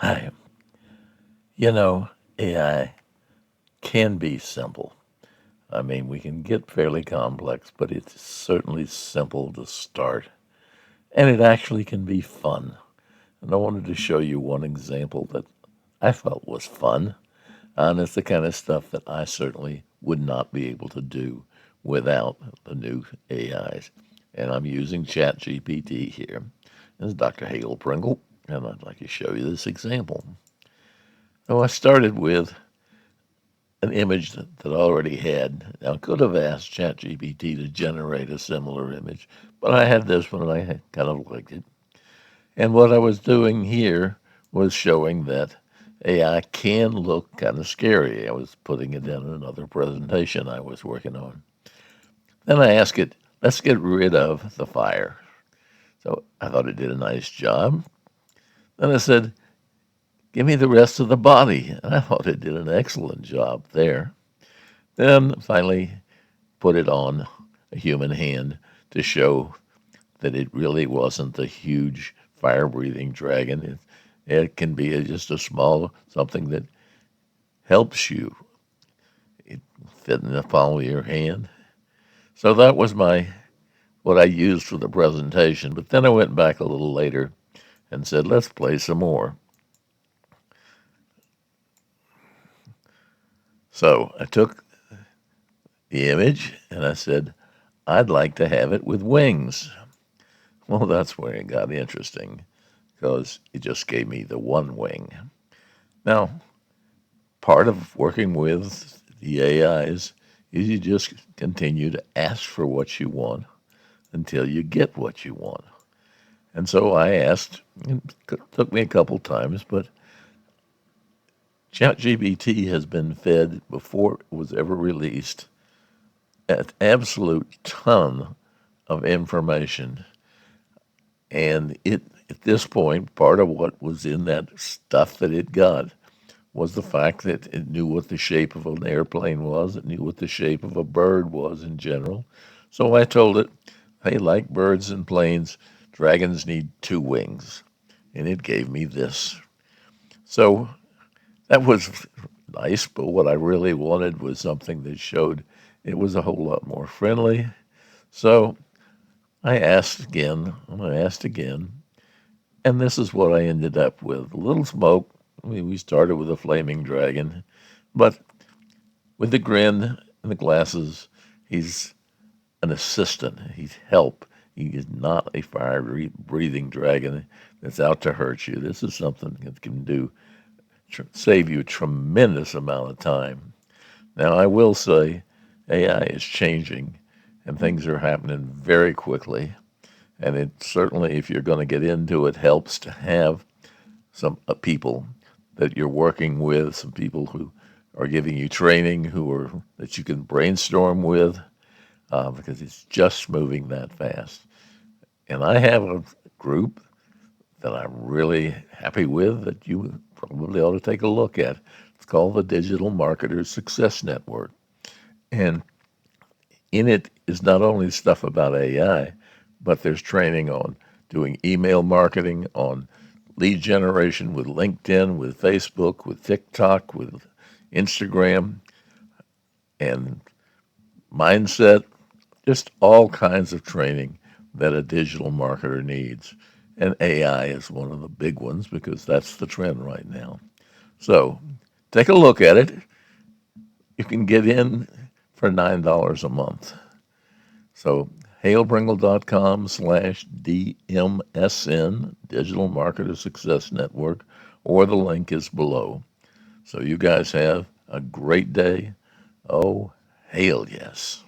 Hi. You know, AI can be simple. I mean, we can get fairly complex, but it's certainly simple to start. And it actually can be fun. And I wanted to show you one example that I felt was fun. And it's the kind of stuff that I certainly would not be able to do without the new AIs. And I'm using ChatGPT here. This is Dr. Hale Pringle, and I'd like to show you this example. So I started with an image that I already had. Now, I could have asked ChatGPT to generate a similar image, but I had this one and I kind of liked it. And what I was doing here was showing that AI can look kind of scary. I was putting it in another presentation I was working on. Then I asked it, let's get rid of the fire. So I thought it did a nice job. Then I said, give me the rest of the body. And I thought it did an excellent job there. Then finally put it on a human hand to show that it really wasn't the huge fire breathing dragon. It can be just a small something that helps you. It fit in the palm of your hand. So that was what I used for the presentation. But then I went back a little later and said, let's play some more. So I took the image and I said, I'd like to have it with wings. Well, that's where it got interesting because it just gave me the one wing. Now, part of working with the AIs is you just continue to ask for what you want until you get what you want. And so I asked, it took me a couple times, but ChatGPT has been fed before it was ever released an absolute ton of information. And it, at this point, part of what was in that stuff that it got was the fact that it knew what the shape of an airplane was, it knew what the shape of a bird was in general. So I told it, hey, like birds and planes, dragons need two wings. And it gave me this. So that was nice, but what I really wanted was something that showed it was a whole lot more friendly. So I asked again, and I asked again, and this is what I ended up with. A little smoke. We started with a flaming dragon, but with the grin and the glasses, he's an assistant. He's help. He is not a fire breathing dragon that's out to hurt you. This is something that can save you a tremendous amount of time. Now, I will say AI is changing and things are happening very quickly. And it certainly, if you're going to get into it, helps to have some people that you're working with, some people who are giving you training, that you can brainstorm with, because it's just moving that fast. And I have a group that I'm really happy with that you probably ought to take a look at. It's called the Digital Marketers Success Network. And in it is not only stuff about AI, but there's training on doing email marketing, on lead generation with LinkedIn, with Facebook, with TikTok, with Instagram, and mindset, just all kinds of training that a digital marketer needs. And AI is one of the big ones because that's the trend right now. So take a look at it. You can get in for $9 a month. So halepringle.com/DMSN, Digital Marketer Success Network, or the link is below. So you guys have a great day. Oh, hail yes.